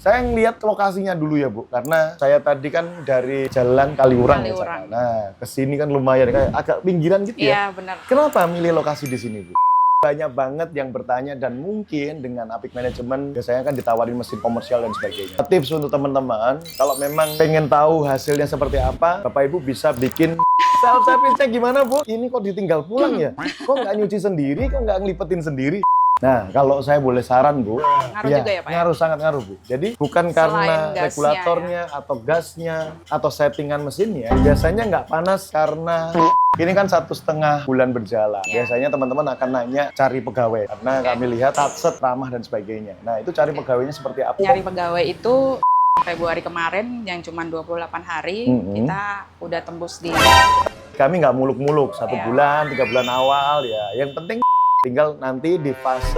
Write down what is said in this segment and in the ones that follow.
Saya ngeliat lokasinya dulu ya Bu, karena saya tadi kan dari Jalan Kaliurang. Nah, kesini kan lumayan kayak agak pinggiran gitu ya. Iya, benar. Kenapa milih lokasi di sini Bu? Banyak banget yang bertanya dan mungkin dengan Apik Management biasanya kan ditawarin mesin komersial dan sebagainya. Tips untuk teman-teman, kalau memang pengen tahu hasilnya seperti apa, Bapak Ibu bisa bikin self-service-nya gimana Bu? Ini kok ditinggal pulang ya? Kok nggak nyuci sendiri? Kok nggak ngelipetin sendiri? Nah, kalau saya boleh saran Bu, Ngaruh juga ya Pak? ngaruh, sangat ngaruh Bu. Jadi bukan karena gasnya, regulatornya atau gasnya atau settingan mesinnya, biasanya nggak panas karena ini kan 1,5 bulan berjalan. Biasanya teman-teman akan nanya cari pegawai karena kami lihat satset, ramah dan sebagainya. Nah, itu cari pegawainya seperti apa? Nyari pegawai itu Februari kemarin yang cuma 28 hari kita udah tembus di. Kami nggak muluk-muluk 1 bulan, 3 bulan awal ya. Yang penting tinggal nanti di fase.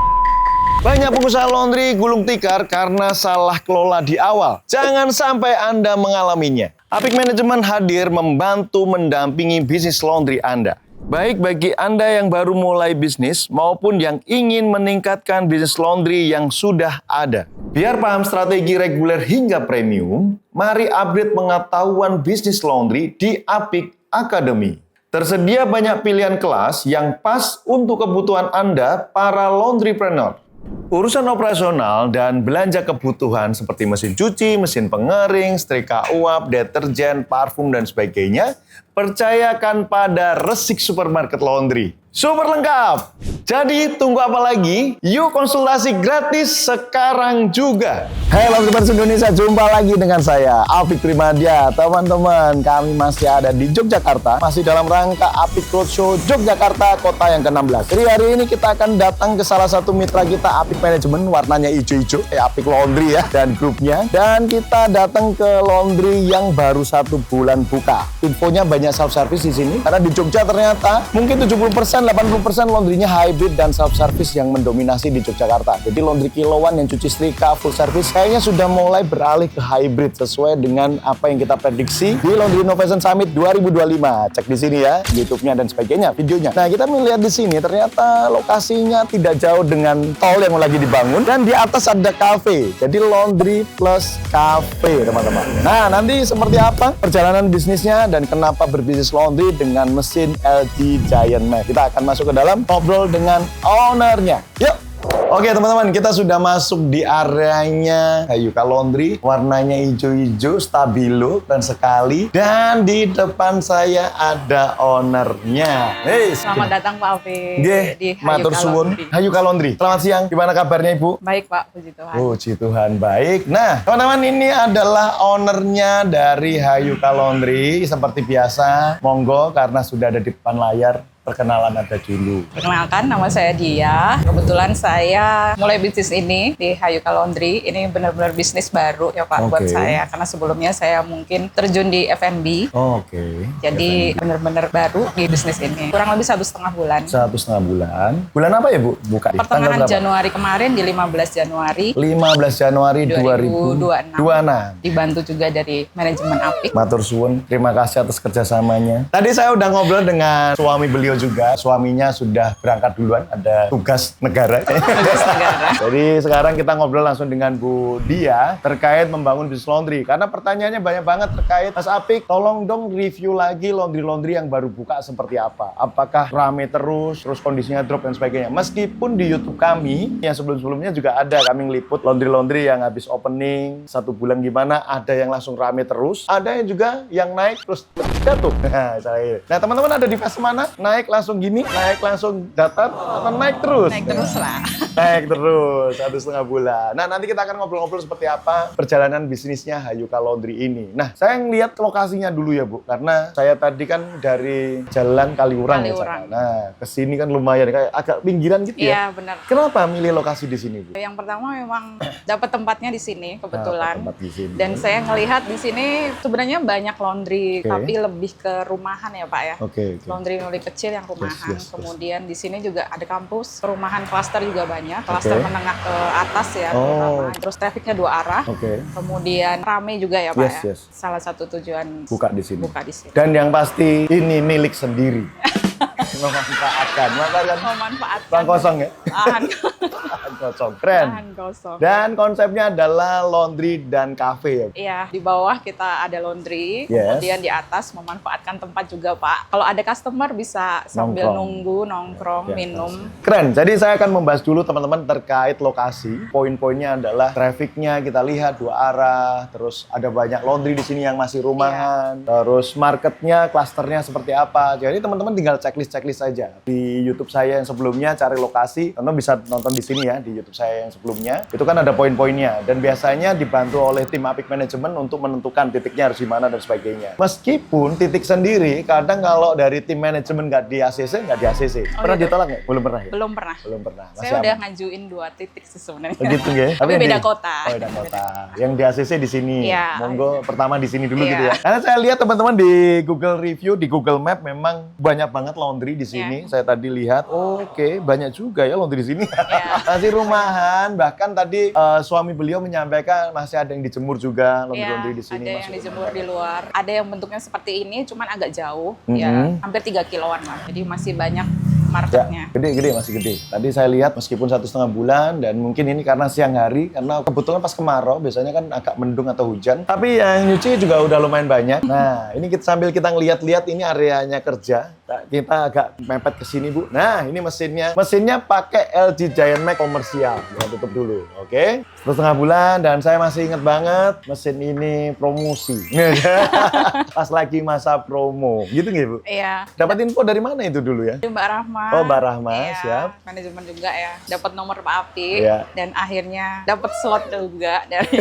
Banyak pengusaha laundry gulung tikar karena salah kelola di awal. Jangan sampai Anda mengalaminya. Apik Management hadir membantu mendampingi bisnis laundry Anda. Baik bagi Anda yang baru mulai bisnis maupun yang ingin meningkatkan bisnis laundry yang sudah ada. Biar paham strategi reguler hingga premium, mari upgrade pengetahuan bisnis laundry di Apik Academy. Tersedia banyak pilihan kelas yang pas untuk kebutuhan Anda para laundrypreneur. Urusan operasional dan belanja kebutuhan seperti mesin cuci, mesin pengering, setrika uap, deterjen, parfum, dan sebagainya, percayakan pada Resik Supermarket Laundry. Super lengkap! Jadi tunggu apa lagi? Yuk konsultasi gratis sekarang juga. Hai Laundrypreneurs Indonesia, jumpa lagi dengan saya, Apik Primadia. Teman-teman, kami masih ada di Yogyakarta, masih dalam rangka Apik Roadshow Yogyakarta, kota yang ke-16. Jadi hari ini kita akan datang ke salah satu mitra kita, Apik Management, warnanya hijau-hijau, Apik Laundry ya, dan grupnya. Dan kita datang ke laundry yang baru 1 bulan buka. Infonya banyak self-service di sini, karena di Jogja ternyata mungkin 70%, 80% laundrynya hybrid dan self-service yang mendominasi di Yogyakarta. Jadi laundry kiloan yang cuci setrika, full service, kayaknya sudah mulai beralih ke hybrid sesuai dengan apa yang kita prediksi di Laundry Innovation Summit 2025. Cek di sini ya, YouTube-nya dan sebagainya, videonya. Nah, kita melihat di sini ternyata lokasinya tidak jauh dengan tol yang lagi dibangun dan di atas ada cafe. Jadi laundry plus cafe, teman-teman. Nah, nanti seperti apa perjalanan bisnisnya dan kenapa berbisnis laundry dengan mesin LG Giant Max. Kita akan masuk ke dalam, ngobrol dengan ownernya. Yuk! Oke teman-teman, kita sudah masuk di areanya Hayuka Laundry. Warnanya hijau-hijau, stabilo, keren sekali. Dan di depan saya ada ownernya. Hey, Selamat datang Pak Apik di Matur suwun. Hayuka Laundry. Selamat siang, gimana kabarnya Ibu? Baik Pak, puji Tuhan. Puji Tuhan, baik. Nah, teman-teman, ini adalah ownernya dari Hayuka Laundry. Seperti biasa, monggo karena sudah ada di depan layar. Perkenalan ada dulu. Perkenalkan, nama saya Dia. Kebetulan saya mulai bisnis ini di Hayuka Laundry. Ini benar-benar bisnis baru ya Pak buat saya. Karena sebelumnya saya mungkin terjun di F&B. Jadi benar-benar baru di bisnis ini. Kurang lebih 1,5 bulan. 1,5 bulan. Bulan apa ya Bu? Buka pertengahan Januari kemarin, di 15 Januari. 15 Januari 2026. Dibantu juga dari manajemen Apik. Matur suwun, terima kasih atas kerjasamanya. Tadi saya udah ngobrol dengan suami beliau juga, suaminya sudah berangkat duluan, ada tugas negara. Jadi sekarang kita ngobrol langsung dengan Bu Dia terkait membangun bisnis laundry. Karena pertanyaannya banyak banget terkait, Mas Apik, tolong dong review lagi laundry-laundry yang baru buka seperti apa. Apakah rame terus kondisinya drop dan sebagainya. Meskipun di YouTube kami, yang sebelum-sebelumnya juga ada kami ngeliput laundry-laundry yang habis opening 1 bulan gimana, ada yang langsung rame terus, ada yang juga yang naik terus jatuh. Nah teman-teman ada di fase mana? Naik langsung gini, naik langsung datar, atau naik terus? Naik terus lah. Naik terus, 1,5 bulan. Nah, nanti kita akan ngobrol-ngobrol seperti apa perjalanan bisnisnya Hayuka Laundry ini. Nah, saya ngeliat lokasinya dulu ya, Bu. Karena saya tadi kan dari Jalan Kaliurang. Nah, kesini kan lumayan, kayak agak pinggiran gitu ya. Iya, benar. Kenapa milih lokasi di sini, Bu? Yang pertama memang dapat tempatnya di sini, kebetulan. Tempat di sini. Dan saya ngelihat di sini sebenarnya banyak laundry, tapi lebih ke rumahan ya, Pak ya. Laundry kecil yang rumahan. Kemudian di sini juga ada kampus, perumahan klaster juga banyak, klaster menengah ke atas ya, terutama. Terus trafficnya 2 arah. Kemudian rame juga ya Pak ya. Salah satu tujuan buka di sini. Buka di sini. Dan yang pasti ini milik sendiri. Memanfaatkan Memanfaatkan ruang kosong ya. lahan Lahan kosong, keren. lahan kosong. Dan konsepnya adalah laundry dan cafe ya. Iya, di bawah kita ada laundry, Yes. kemudian di atas memanfaatkan tempat juga, Pak. Kalau ada customer bisa sambil Nongkrong. nunggu, nongkrong, Ya, minum. Keren. Jadi saya akan membahas dulu teman-teman terkait lokasi. Poin-poinnya adalah trafficnya kita lihat 2 arah, terus ada banyak laundry di sini yang masih rumahan, terus marketnya, klasternya seperti apa. Jadi teman-teman tinggal checklist aja di YouTube saya yang sebelumnya, cari lokasi. Teman-teman bisa nonton di sini ya, di YouTube saya yang sebelumnya. Itu kan ada poin-poinnya dan biasanya dibantu oleh tim Apik Management untuk menentukan titiknya harus di mana dan sebagainya. Meskipun titik sendiri kadang kalau dari tim manajemen nggak di ACC, nggak di ACC. Pernah gitu. ditolak nggak? Belum pernah ya? Belum pernah. Belum pernah. Saya udah ngajuin 2 titik sih sebenarnya. Begitu ya? Tapi yang beda di- kota. Oh, beda kota. Yang di ACC di sini. Iya. Monggo pertama di sini dulu Iya. gitu ya. Karena saya lihat teman-teman di Google Review, di Google Map memang banyak banget laundry di sini. Iya. Saya tadi lihat, oke, banyak juga ya laundry di sini. Iya. Masih rumahan, bahkan tadi suami beliau menyampaikan masih ada yang dijemur juga laundry di sini. ada yang masih dijemur di luar. Ada yang bentuknya seperti ini, cuman agak jauh. Mhm. Ya, hampir 3 kiloan lah. Jadi masih banyak Ya, marketnya. gede, masih gede. Tadi saya lihat meskipun 1,5 bulan dan mungkin ini karena siang hari, karena kebetulan pas kemarau biasanya kan agak mendung atau hujan. Tapi yang nyuci juga udah lumayan banyak. Nah, ini sambil kita ngeliat-lihat ini areanya kerja. Nah, kita agak mepet ke sini, Bu. Nah, ini mesinnya. Mesinnya pakai LG Giant Max komersial. Kita tutup dulu, oke? 1,5 bulan dan saya masih ingat banget mesin ini promosi. Pas lagi masa promo. Gitu nggak, Bu? Iya. Dapat info dari mana itu dulu ya? Itu Mbak Rahma. Oh, Mbak Rahma, Iya, siap. manajemen juga ya. Dapat nomor Pak Apik Iya. dan akhirnya dapat slot juga dari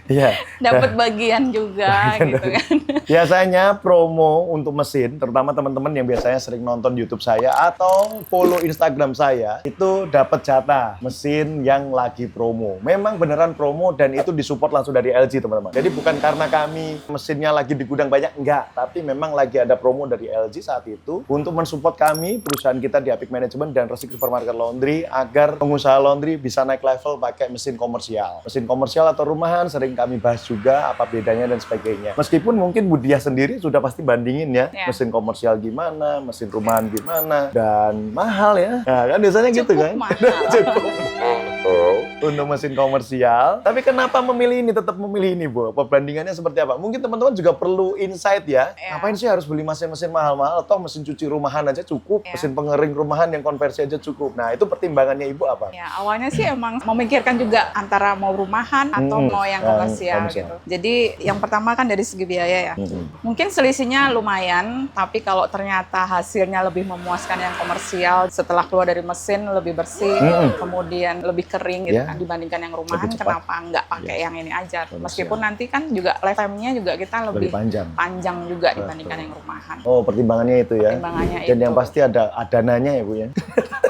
Iya. dapat bagian juga gitu kan. Biasanya promo untuk mesin, terutama teman-teman yang biasanya sering nonton YouTube saya atau follow Instagram saya, itu dapat jatah mesin yang lagi promo. Memang beneran promo dan itu disupport langsung dari LG, teman-teman. Jadi bukan karena kami mesinnya lagi di gudang banyak, enggak. Tapi memang lagi ada promo dari LG saat itu untuk mensupport kami, perusahaan kita di Apik Management dan Resik Supermarket Laundry, agar pengusaha laundry bisa naik level pakai mesin komersial. Mesin komersial atau rumahan sering kami bahas juga apa bedanya dan sebagainya. Meskipun mungkin Budiah sendiri sudah pasti bandingin ya, Ya. mesin komersial gimana, mesin rumahan gimana, dan mahal ya. Nah, kan biasanya gitu Cukup kan. mahal. Cukup mahal untuk mesin komersial. Tapi kenapa memilih ini, tetap memilih ini, Bu? Perbandingannya seperti apa? Mungkin teman-teman juga perlu insight ya. Ya. Ngapain sih harus beli mesin-mesin mahal-mahal? Atau mesin cuci rumahan aja cukup, Ya. mesin pengering rumahan yang konversi aja cukup. Nah, itu pertimbangannya Ibu apa? Ya, awalnya sih emang memikirkan juga antara mau rumahan atau mau yang komersial komersial. gitu. Jadi yang pertama kan dari segi biaya ya. Mungkin selisihnya lumayan, tapi kalau ternyata hasilnya lebih memuaskan yang komersial, setelah keluar dari mesin lebih bersih, kemudian lebih kering gitu Ya. kan dibandingkan yang rumahan, Lebih cepat. kenapa nggak pakai yang ini aja? Komersial. Meskipun nanti kan juga lifetime-nya juga kita Lebih lebih panjang. juga dibandingkan yang rumahan. Oh, pertimbangannya itu ya. Pertimbangannya Dan itu. yang pasti ada adananya ya, Bu ya.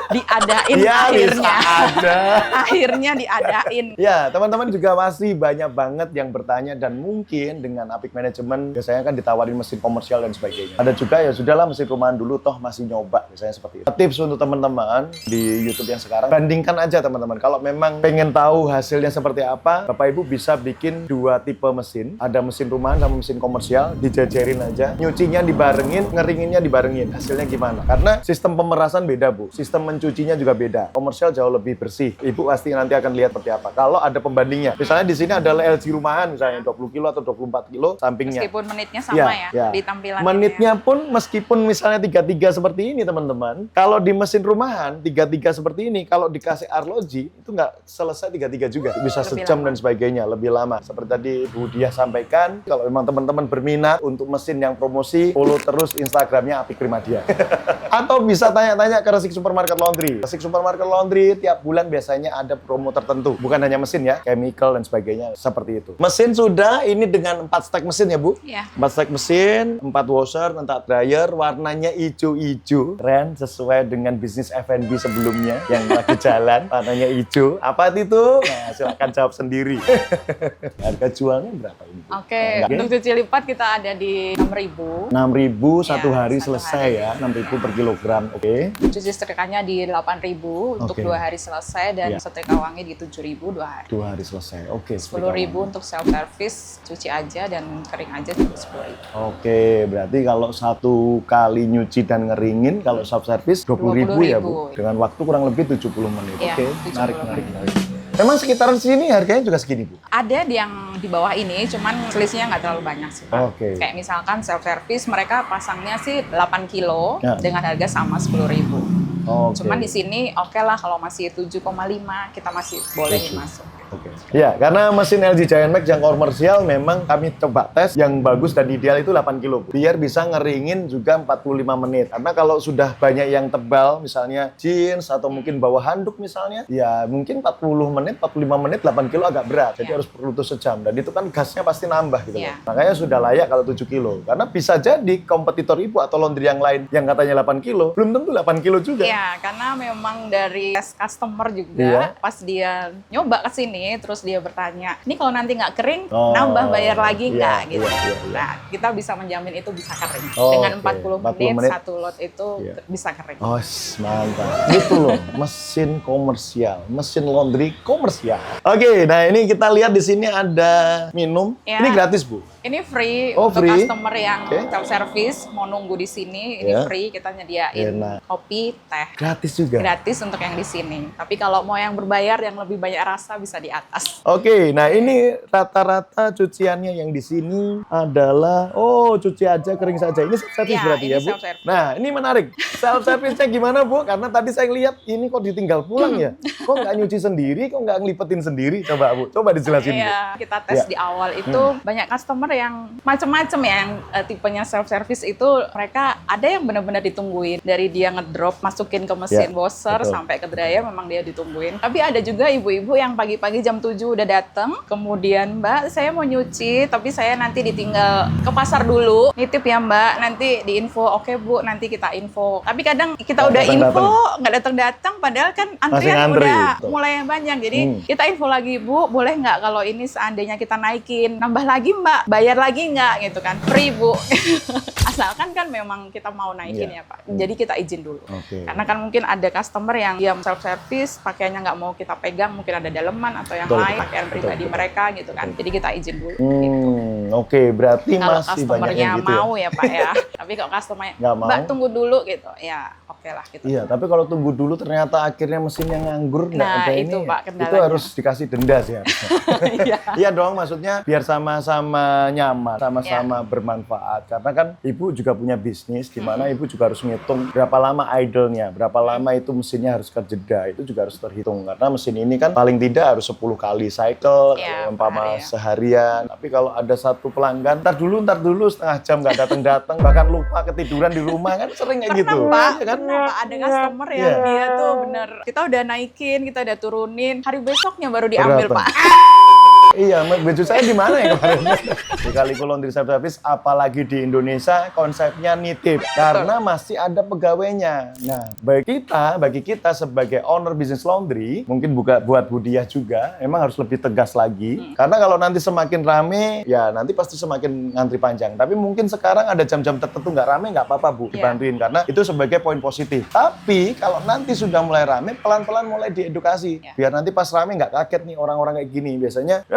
Diadain Iya, bisa akhirnya. ada. Akhirnya diadain. Ya, teman-teman juga masih banyak banget yang bertanya dan mungkin dengan Apik Management biasanya kan ditawarin mesin komersial dan sebagainya. Ada juga ya sudahlah mesin rumahan dulu toh masih nyoba misalnya seperti itu. Tips untuk teman-teman di YouTube yang sekarang, bandingkan aja teman-teman. Kalau memang pengen tahu hasilnya seperti apa, Bapak Ibu bisa bikin 2 tipe mesin. Ada mesin rumahan sama mesin komersial, dijajarin aja. Nyucinya dibarengin, ngeringinnya dibarengin. Hasilnya gimana? Karena sistem pemerasan beda, Bu. Sistem mencucinya juga beda. Komersial jauh lebih bersih. Ibu pasti nanti akan lihat seperti apa. Kalau ada pembandingnya. Misalnya di sini adalah LG rumahan misalnya 20 kilo atau 24 kilo sampingnya. Meskipun menitnya sama ya, di tampilan Menitnya pun meskipun misalnya 33 seperti ini teman-teman, kalau di mesin rumahan 33 seperti ini, kalau dikasih arloji itu nggak selesai 33 juga, bisa Lebih sejam lama. dan sebagainya, lebih lama. Seperti tadi Bu Diah sampaikan, kalau memang teman-teman berminat untuk mesin yang promosi, follow terus Instagramnya Apik Primadia. Atau bisa tanya-tanya ke Resik Supermarket Laundry. Resik Supermarket Laundry tiap bulan biasanya ada promo tertentu, bukan hanya mesin ya, chemical dan sebagainya, seperti itu. Mesin sudah, ini dengan 4 stek mesin ya Bu. Iya. 4 stek mesin, 4 washer, 4 dryer, warnanya hijau-hijau. Keren, sesuai dengan bisnis F&B sebelumnya yang lagi jalan, warnanya hijau. Apa itu? Nah, silakan jawab sendiri. Harga jualnya berapa ini? Bu? Oke, Enggak. untuk cuci lipat kita ada di 6.000. 6.000 satu Ya, hari satu selesai hari. ya, 6.000 per kilogram. Oke. Cuci setrikanya di di 8.000 untuk 2 hari selesai dan setrika wangi di 7.000 2 hari. 2 hari selesai. Oke. 10.000 untuk self service, cuci aja dan kering aja juga 10.000. Oke, berarti kalau satu kali nyuci dan ngeringin kalau self service 20.000 ya Bu. Dengan waktu kurang lebih 70 menit. Iya, Oke, 70 menarik. menit. Memang sekitaran sini harganya juga segini Bu? Ada yang di bawah ini, cuman selisihnya nggak terlalu banyak sih Pak. Oke. Kayak misalkan self service mereka pasangnya sih 8 kilo dengan harga sama 10.000. Cuman di sini oke lah kalau masih 7,5 kita masih boleh masuk. Oke. Ya, karena mesin LG Giant Max yang komersial memang kami coba tes yang bagus dan ideal itu 8 kilo. Biar bisa ngeringin juga 45 menit. Karena kalau sudah banyak yang tebal, misalnya jeans atau mungkin bawa handuk misalnya, ya mungkin 40 menit, 45 menit, 8 kilo agak berat. Jadi harus perlu tuh sejam. Dan itu kan gasnya pasti nambah gitu loh. Makanya sudah layak kalau 7 kilo. Karena bisa jadi kompetitor ibu atau laundry yang lain yang katanya 8 kilo, belum tentu 8 kilo juga. Iya, karena memang dari customer juga, pas dia nyoba ke sini, terus dia bertanya, ini kalau nanti nggak kering, nambah bayar lagi nggak? Gitu. Nah, kita bisa menjamin itu bisa kering. Dengan 40 menit, satu lot itu bisa kering. Oh, mantap. Itu loh, mesin komersial, mesin laundry komersial. Oke, nah ini kita lihat di sini ada minum. Ini gratis Bu? Ini free untuk customer yang self service mau nunggu di sini. Ini free, kita nyediain kopi, teh. Gratis juga? Gratis untuk yang di sini. Tapi kalau mau yang berbayar, yang lebih banyak rasa bisa di atas. Oke, nah ini rata-rata cuciannya yang di sini adalah cuci aja kering saja. Ini self service berarti ya Bu? Nah ini menarik. Self service-nya gimana Bu? Karena tadi saya lihat ini kok ditinggal pulang ya. Kok nggak nyuci sendiri? Kok nggak ngelipetin sendiri? Coba Bu, coba dijelasin. Iya, kita tes di awal itu banyak customer yang macam-macam ya, yang tipenya self service itu mereka ada yang benar-benar ditungguin dari dia ngedrop masukin ke mesin washer sampai ke dryer memang dia ditungguin. Tapi ada juga ibu-ibu yang pagi-pagi jam 7 udah datang, kemudian Mbak saya mau nyuci tapi saya nanti ditinggal ke pasar dulu, nitip ya Mbak, nanti diinfo. Oke Bu, nanti kita info. Tapi kadang kita udah info nggak datang-datang padahal kan antrian udah mulai banyak. Jadi kita info lagi, Bu boleh nggak kalau ini seandainya kita naikin nambah lagi Mbak, bayar lagi nggak gitu kan, free Bu. Asalkan kan memang kita mau naikin ya Pak, jadi kita izin dulu. Karena kan mungkin ada customer yang dia self service pakaiannya nggak mau kita pegang, mungkin ada daleman atau yang lain pakaian pribadi mereka gitu kan, jadi kita izin dulu. Gitu. Oke, berarti kalau masih customernya banyak gitu mau ya Pak ya. Tapi kalau customernya Mbak tunggu dulu gitu, ya oke lah gitu. Iya, tapi kalau tunggu dulu ternyata akhirnya mesinnya nganggur, nggak ada itu, ini, Pak, itu harus dikasih denda sih harusnya. Iya dong, maksudnya biar sama-sama nyaman, sama-sama bermanfaat. Karena kan ibu juga punya bisnis, di mana ibu juga harus ngitung berapa lama idle-nya, berapa lama itu mesinnya harus kerjeda, itu juga harus terhitung. Karena mesin ini kan paling tidak harus 10 kali cycle, umpama seharian. Tapi kalau ada satu pelanggan, ntar dulu setengah jam nggak datang-datang, bahkan lupa ketiduran di rumah, kan sering kayak gitu. Pak, kan ada customer yang dia tuh bener, kita udah naikin, kita udah turunin, hari besoknya baru diambil Pak. Iya, baju saya di mana ya kemarin? Di Kaliko Laundry Self Service, apalagi di Indonesia, konsepnya nitip. Karena masih ada pegawainya. Nah, bagi kita sebagai owner bisnis laundry, mungkin buat Budiah juga, emang harus lebih tegas lagi. Karena kalau nanti semakin rame, ya nanti pasti semakin ngantri panjang. Tapi mungkin sekarang ada jam-jam tertentu nggak rame, nggak apa-apa Bu, dibantuin. Karena itu sebagai poin positif. Tapi kalau nanti sudah mulai rame, pelan-pelan mulai diedukasi. Biar nanti pas rame nggak kaget nih orang-orang kayak gini.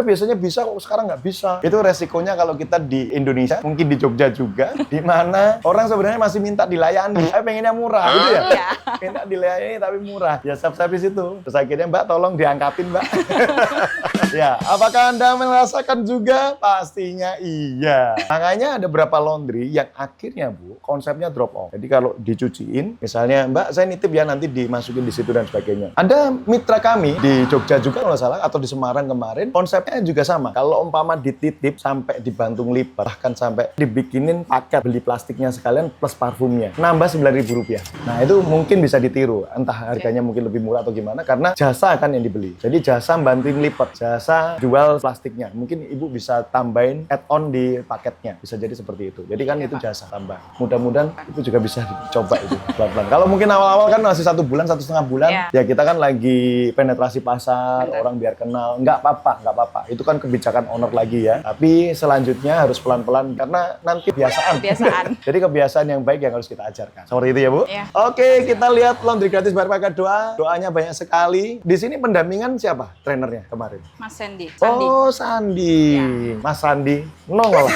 Biasanya bisa kok, sekarang nggak bisa. Itu resikonya kalau kita di Indonesia, mungkin di Jogja juga, di mana orang sebenarnya masih minta dilayani. Pengennya murah, gitu ya? Minta dilayani tapi murah. Ya self-service itu. Terus akhirnya Mbak tolong diangkatin Mbak. Ya, apakah Anda merasakan juga? Pastinya iya. Makanya ada beberapa laundry yang akhirnya Bu, konsepnya drop off. Jadi kalau dicuciin, misalnya Mbak saya nitip ya nanti dimasukin di situ dan sebagainya. Ada mitra kami di Jogja juga kalau nggak salah, atau di Semarang kemarin, konsepnya juga sama. Kalau umpama dititip sampai dibantu lipat, bahkan sampai dibikinin paket beli plastiknya sekalian plus parfumnya, nambah Rp9.000. Nah itu mungkin bisa ditiru, entah harganya mungkin lebih murah atau gimana, karena jasa kan yang dibeli. Jadi jasa bantuin lipat, jasa jual plastiknya. Mungkin ibu bisa tambahin add-on di paketnya, bisa jadi seperti itu. Jadi kan itu jasa tambah. Mudah-mudahan itu juga bisa dicoba itu pelan-pelan. Kalau mungkin awal-awal kan masih 1 bulan, 1,5 bulan, ya kita kan lagi penetrasi pasar, orang biar kenal, nggak apa-apa. Itu kan kebijakan owner lagi ya. Tapi selanjutnya harus pelan-pelan karena nanti kebiasaan. Jadi kebiasaan yang baik yang harus kita ajarkan. Seperti itu ya, Bu? Iya. Oke, kita lihat laundry gratis Bayar Pakai Doa. Doanya banyak sekali. Di sini pendampingan siapa? Trenernya kemarin? Mas Sandy. Oh, Sandi. Ya. Mas Sandi. Nongol.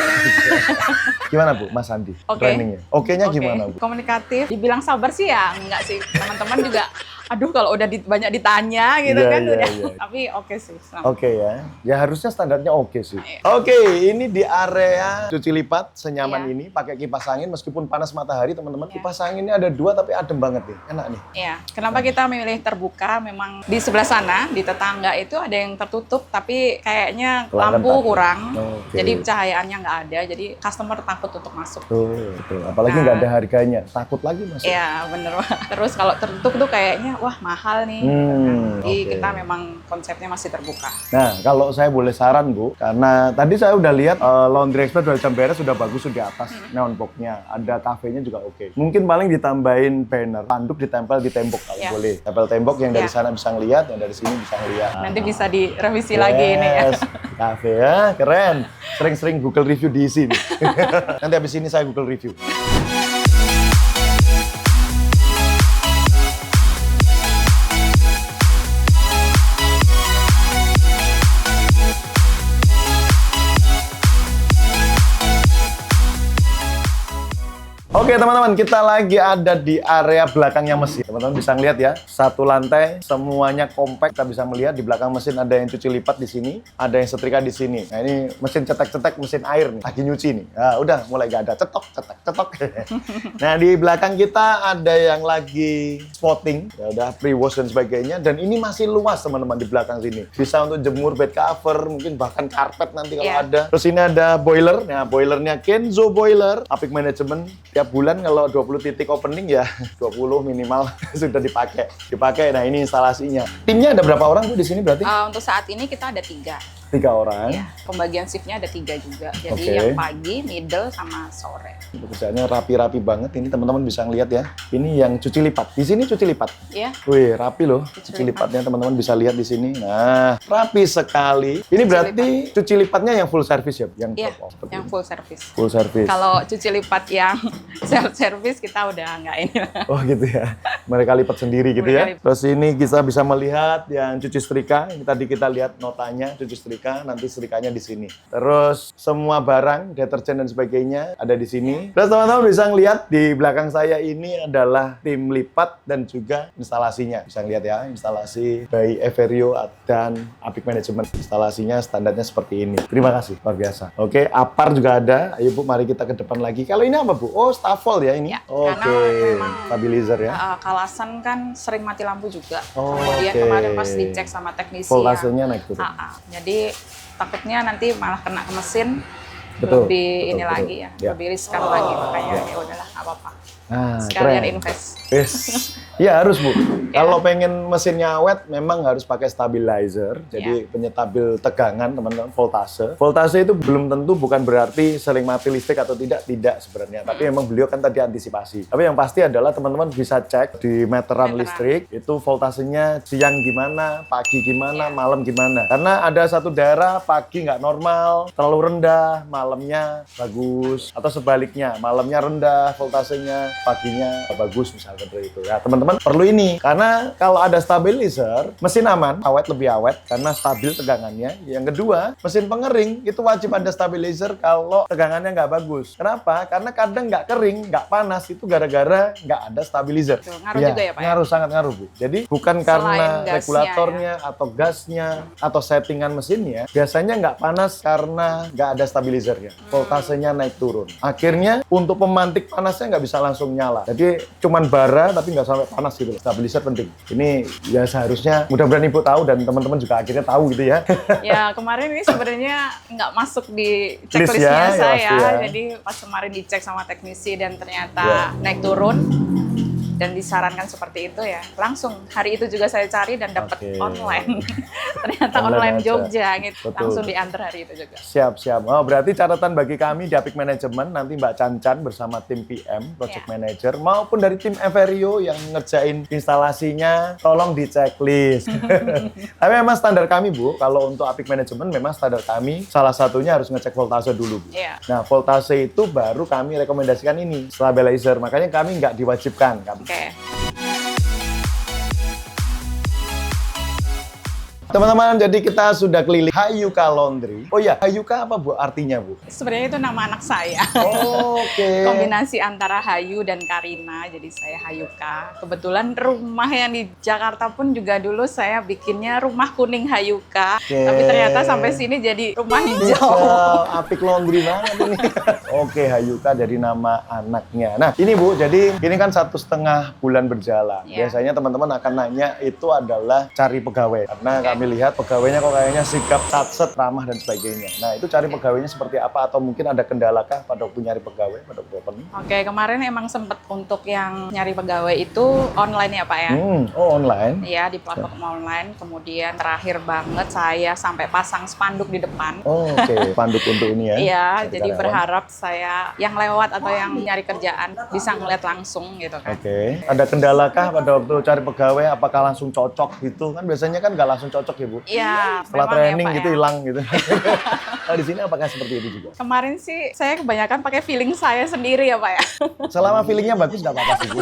Gimana, Bu, Mas Sandi? Trainingnya. Oke-nya gimana, Bu? Komunikatif. Dibilang sabar sih ya, enggak sih. Teman-teman juga, aduh kalau udah banyak ditanya gitu kan udah. Tapi oke sih. Oke ya. Ya harusnya standarnya oke sih. Iya. Oke, ini di area cuci lipat senyaman ini pakai kipas angin meskipun panas matahari, teman-teman. Kipas anginnya ada 2 tapi adem banget nih. Enak nih. Iya. Kenapa kita memilih terbuka? Memang di sebelah sana, di tetangga itu ada yang tertutup tapi kayaknya lampu kurang. Jadi cahayaannya nggak ada. Jadi customer takut untuk masuk. Betul. Apalagi nggak ada harganya. Takut lagi masuk. Iya, bener. Terus kalau tertutup tuh kayaknya wah mahal nih. Jadi kita memang konsepnya masih terbuka. Nah, kalau saya boleh saran, Bu, karena tadi saya udah lihat Laundry Expert dari jam beres sudah bagus, sudah atas neon box-nya. Ada kafenya juga oke. Mungkin paling ditambahin banner, tanduk ditempel di tembok kalau boleh. Tempel tembok yang dari sana bisa ngeliat, yang dari sini bisa ngeliat. Nanti bisa direvisi lagi ini ya. Cafe ya, keren. Sering-sering Google review di sini. Nanti habis ini saya Google review. Oke teman-teman, kita lagi ada di area belakangnya mesin. Teman-teman bisa ngeliat ya, satu lantai semuanya kompak. Kita bisa melihat di belakang mesin ada yang cuci lipat di sini, ada yang setrika di sini. Nah ini mesin cetek-cetek, mesin air nih, lagi nyuci nih. Nah, udah mulai gak ada cetok. Nah di belakang kita ada yang lagi spotting, ya udah pre-wash dan sebagainya. Dan ini masih luas teman-teman di belakang sini. Bisa untuk jemur bed cover, mungkin bahkan karpet nanti kalau ada. Terus ini ada boiler, nah boilernya Kenzo Boiler, Apik Management. Tiap bulan kalau 20 titik opening ya 20 minimal sudah dipakai. Nah ini instalasinya. Timnya ada berapa orang Bu di sini berarti? Untuk saat ini kita ada 3. 3 orang. Ya, pembagian shiftnya ada 3 juga. Jadi yang pagi, middle, sama sore. Pekerjaannya rapi-rapi banget. Ini teman-teman bisa ngeliat ya. Ini yang cuci lipat. Di sini cuci lipat. Iya. Wih, rapi loh. Cuci lipatnya teman-teman bisa lihat di sini. Nah, rapi sekali. Ini berarti cuci lipatnya yang full service ya? Iya, yang full service. Full service. Kalau cuci lipat yang self service kita udah nggak ini. Oh gitu ya. Mereka lipat sendiri gitu ya. Terus ini kita bisa melihat yang cuci setrika. Ini tadi kita lihat notanya cuci setrika. Nanti setrikanya di sini. Terus semua barang, deterjen dan sebagainya ada di sini. Terus teman-teman bisa ngelihat di belakang saya ini adalah tim lipat dan juga instalasinya. Bisa ngelihat ya, instalasi by Everio dan Apik Management. Instalasinya standarnya seperti ini. Terima kasih, luar biasa. Oke, apar juga ada. Ayo Bu, mari kita ke depan lagi. Kalau ini apa Bu? Oh, Stavol ya ini? Ya, oke, stabilizer ya. Kalasan kan sering mati lampu juga. Oh, kemudian kemarin pas dicek sama teknisi. Voltasenya naik turun. Jadi takutnya nanti malah kena ke mesin, betul, lagi ya, lebih riskan lagi, makanya ya udahlah nggak apa-apa. Sekalian invest. Yes. Ya harus Bu. Kalau pengen mesinnya awet, memang harus pakai stabilizer. Jadi penyetabil tegangan teman-teman, voltase. Voltase itu belum tentu bukan berarti sering mati listrik atau tidak sebenarnya. Tapi memang beliau kan tadi antisipasi. Tapi yang pasti adalah teman-teman bisa cek di meteran listrik itu voltasenya siang gimana, pagi gimana, malam gimana. Karena ada satu daerah pagi nggak normal, terlalu rendah, malamnya bagus. Atau sebaliknya, malamnya rendah voltasenya, paginya bagus misalkan seperti itu. Ya teman-teman perlu ini karena kalau ada stabilizer mesin aman, lebih awet karena stabil tegangannya. Yang kedua mesin pengering itu wajib ada stabilizer kalau tegangannya nggak bagus. Kenapa? Karena kadang nggak kering, nggak panas itu gara-gara nggak ada stabilizer. Ngaruh juga ya Pak? Ngaruh, sangat ngaruh Bu. Jadi bukan karena regulatornya atau gasnya atau settingan mesinnya, biasanya nggak panas karena nggak ada stabilizernya. Voltasenya naik turun. Akhirnya untuk pemantik panasnya nggak bisa langsung nyala. Jadi cuman bara tapi nggak sampai panas gitu. Stabilizer penting. Ini ya seharusnya mudah-mudahan Ibu tahu dan teman-teman juga akhirnya tahu gitu ya. Ya kemarin ini sebenarnya nggak masuk di checklistnya saya. Jadi pas kemarin dicek sama teknisi dan ternyata naik turun. dan disarankan seperti itu ya. Langsung hari itu juga saya cari dan dapat online. Ternyata online Jogja gitu. Betul. Langsung diantar hari itu juga. Siap. Oh, berarti catatan bagi kami di Apik Management nanti Mbak Cancan bersama tim PM, Project Manager maupun dari tim Everio yang ngerjain instalasinya, tolong di checklist. Tapi memang standar kami Bu, kalau untuk Apik Management memang standar kami salah satunya harus ngecek voltase dulu Bu. Nah, voltase itu baru kami rekomendasikan ini stabilizer, makanya kami nggak diwajibkan. Teman-teman, jadi kita sudah keliling Hayuka Laundry. Oh iya, Hayuka apa Bu artinya Bu? Sebenarnya itu nama anak saya. Kombinasi antara Hayu dan Karina, jadi saya Hayuka. Kebetulan rumah yang di Jakarta pun juga dulu saya bikinnya rumah kuning Hayuka. Tapi ternyata sampai sini jadi rumah hijau. Apik Laundry banget ini. Hayuka jadi nama anaknya. Nah ini Bu, jadi ini kan 1,5 bulan berjalan. Biasanya teman-teman akan nanya itu adalah cari pegawai. Karena kami lihat pegawainya kok kayaknya sikap satset, ramah dan sebagainya. Nah itu cari pegawainya seperti apa atau mungkin ada kendalakah pada waktu nyari pegawai pada waktu opening? Kemarin emang sempet untuk yang nyari pegawai itu online ya Pak ya? Online? Iya, di platform online. Kemudian terakhir banget saya sampai pasang spanduk di depan. Spanduk untuk ini ya? Iya, jadi berharap saya yang lewat atau yang nyari kerjaan bisa ngeliat langsung gitu kan. Ada kendalakah pada waktu cari pegawai? Apakah langsung cocok gitu? Kan biasanya kan nggak langsung cocok ya Bu? Iya. Setelah training gitu hilang gitu. Nah di sini apakah seperti itu juga? Kemarin sih saya kebanyakan pakai feeling saya sendiri ya Pak ya. Selama feelingnya bagus nggak apa-apa sih Bu?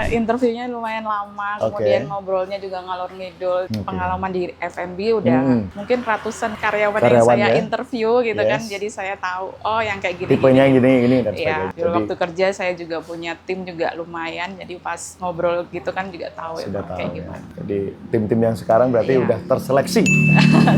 Interviewnya lumayan lama, kemudian ngobrolnya juga ngalor ngidul. Pengalaman di F&B udah mungkin ratusan karyawan yang saya interview gitu kan. Jadi saya tahu, yang kayak gini. Tipenya gini dan sebagainya. Dulu waktu kerja saya juga punya tim juga lumayan. Jadi pas ngobrol gitu kan juga tahu kayak gimana. Jadi tim-tim yang sekarang berarti udah terseleksi.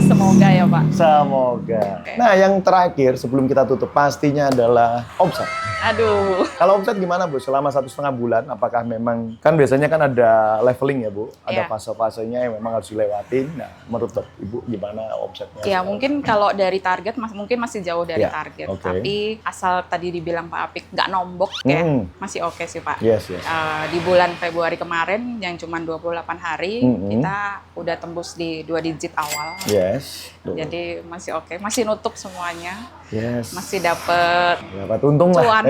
Semoga ya Pak. Semoga. Nah yang terakhir sebelum kita tutup pastinya adalah omset. Aduh. Kalau omset gimana Bu? Selama 1,5 bulan apakah memang, kan biasanya kan ada leveling ya Bu? Ada fase-fasenya yang memang harus dilewatin. Nah menurut Ibu gimana omsetnya? Ya mungkin kalau dari target mungkin masih jauh dari target. Tapi asal tadi dibilang Pak Apik nggak nombok kayak masih oke sih Pak. Di bulan Februari kemarin yang cuma 28 hari kita udah tembus di 2 digit awal. Jadi masih oke, masih nutup semuanya. Masih dapat untung lah.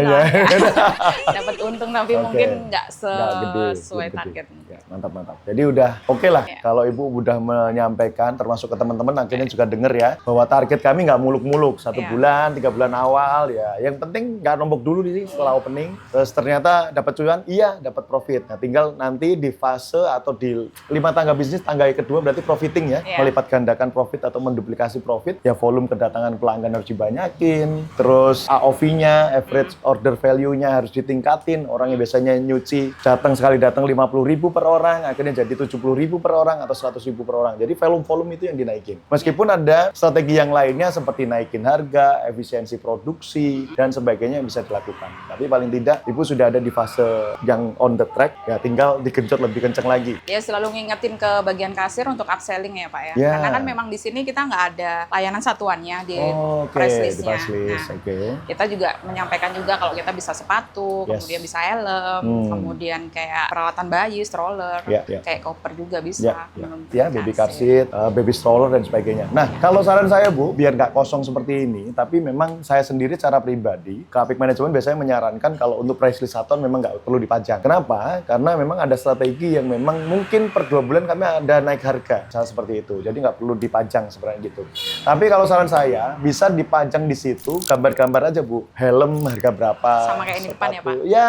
Dapat untung tapi mungkin nggak sesuai target. Mantap. Jadi udah oke lah kalau Ibu udah menyampaikan termasuk ke teman-teman akhirnya juga denger ya bahwa target kami nggak muluk-muluk 1 bulan, 3 bulan awal ya. Yang penting nggak nombok dulu nih setelah opening. Terus ternyata dapat cuan, dapat profit. Nah tinggal nanti di fase atau di 5 tangga bisnis, tangga kedua berarti profiting ya. Melipat gandakan profit atau menduplikasi profit. Ya volume kedatangan pelanggan harus dibanyakin. Terus AOV-nya, average order value-nya harus ditingkatin. Orang yang biasanya nyuci sekali datang 50.000 per orang, akhirnya jadi 70.000 per orang atau 100.000 per orang. Jadi volume itu yang dinaikin. Meskipun ada strategi yang lainnya seperti naikin harga, efisiensi produksi, dan sebagainya yang bisa dilakukan. Tapi paling tidak, Ibu sudah ada di fase yang on the track, ya tinggal digenjot lebih kencang lagi. Ya selalu ngingetin ke bagian kasir untuk upselling ya Pak ya. Karena kan memang di sini kita nggak ada layanan satuannya di price list-nya. Kita juga menyampaikan juga kalau kita bisa sepatu, kemudian bisa helm, kemudian kayak peralatan bayi, stroller, kayak koper juga bisa. Baby car seat, baby stroller dan sebagainya. Nah, kalau saran saya Bu, biar nggak kosong seperti ini, tapi memang saya sendiri secara pribadi, ke Apik Management biasanya menyarankan kalau untuk price list satuan memang nggak perlu dipajang. Kenapa? Karena memang ada strategi yang memang mungkin per 2 bulan kami ada naik harga, misalnya seperti itu. Jadi nggak perlu dipajang sebenarnya gitu. Tapi kalau saran saya, bisa dipajang di situ, gambar-gambar aja Bu. Helm harga berapa. Sama kayak ini depan ya Pak? Ya,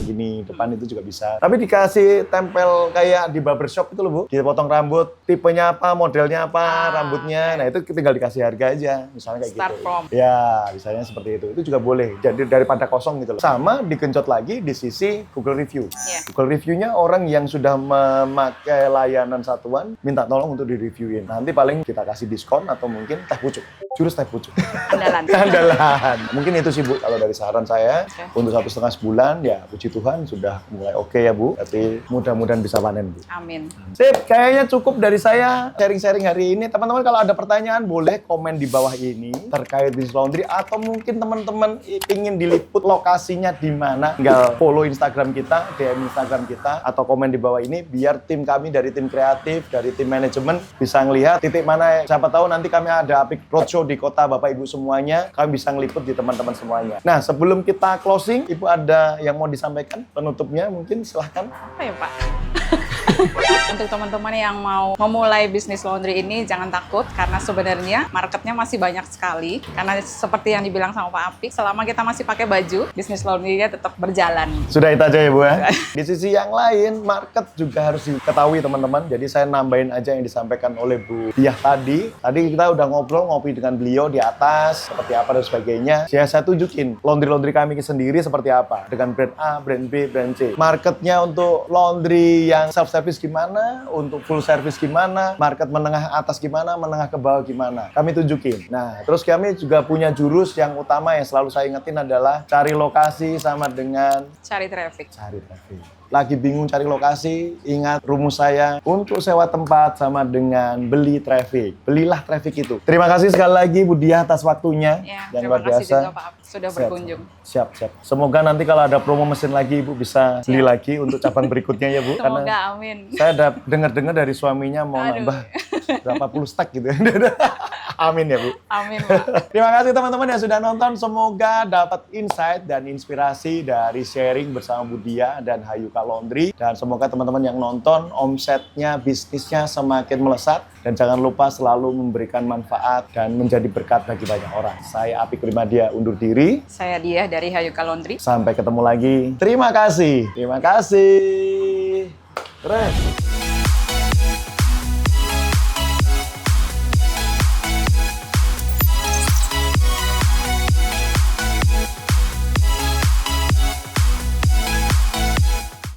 gini, depan itu juga bisa. Tapi dikasih tempel kayak di barbershop itu loh Bu. Dipotong rambut, tipenya apa, modelnya apa, rambutnya. Nah itu tinggal dikasih harga aja, misalnya kayak Start gitu. from. Ya, misalnya seperti itu. Itu juga boleh. Jadi daripada kosong gitu loh. Sama digenjot lagi di sisi Google Review. Google Review-nya orang yang sudah memakai layanan satuan, minta tolong untuk di-reviewin. Nanti paling kita kasih diskon atau mungkin teh pucuk. Jurus teh pucuk. Andalan. Andalan. Mungkin itu sih Bu, kalau dari saran saya. Oke. Untuk 1,5 sebulan, ya puji Tuhan sudah mulai oke ya Bu. Tapi mudah-mudahan bisa panen Bu. Amin. Sip, kayaknya cukup dari saya sharing-sharing hari ini. Teman-teman kalau ada pertanyaan boleh komen di bawah ini terkait bisnis laundry, atau mungkin teman-teman ingin diliput lokasinya di mana, tinggal follow Instagram kita, DM Instagram kita, atau komen di bawah ini biar tim kami dari tim kreatif, dari tim manajemen bisa ngelihat titik mana. Siapa tahu nanti kami ada Apik Roadshow di kota Bapak Ibu semuanya, kami bisa ngeliput di teman-teman semuanya. Nah, sebelum kita closing, Ibu ada yang mau disampaikan penutupnya, mungkin silahkan. Apa ya Pak? Untuk teman-teman yang mau memulai bisnis laundry ini, jangan takut karena sebenarnya marketnya masih banyak sekali. Karena seperti yang dibilang sama Pak Apik, selama kita masih pakai baju, bisnis laundry-nya tetap berjalan. Sudah itu aja ya Bu ya. Di sisi yang lain, market juga harus diketahui teman-teman. Jadi saya nambahin aja yang disampaikan oleh Bu Diah tadi. Tadi kita udah ngopi dengan beliau di atas, seperti apa dan sebagainya. Saya tunjukin laundry-laundry kami sendiri seperti apa. Dengan brand A, brand B, brand C. Marketnya untuk laundry yang self-service gimana, untuk full service gimana, market menengah atas gimana, menengah ke bawah gimana. Kami tunjukin. Nah, terus kami juga punya jurus yang utama yang selalu saya ingetin adalah cari lokasi sama dengan Cari traffic. cari traffic. Lagi bingung cari lokasi, ingat rumus saya, untuk sewa tempat sama dengan beli traffic. Belilah traffic itu. Terima kasih sekali lagi Bu Diah atas waktunya Ya, yang terima luar kasih biasa. juga Pak Apik sudah berkunjung. Siap. Semoga nanti kalau ada promo mesin lagi Ibu bisa beli lagi untuk cabang berikutnya ya Bu. Semoga, amin. Saya ada dengar-dengar dari suaminya mau Aduh. nambah berapa puluh stak gitu. Amin ya Bu. Amin Pak. Terima kasih teman-teman yang sudah nonton. Semoga dapat insight dan inspirasi dari sharing bersama Bu Diah dan Hayuka Laundry. Dan semoga teman-teman yang nonton omsetnya, bisnisnya semakin melesat. Dan jangan lupa selalu memberikan manfaat dan menjadi berkat bagi banyak orang. Saya Apik Primadia undur diri. Saya Diah dari Hayuka Laundry. Sampai ketemu lagi. Terima kasih. Terima kasih. Keren.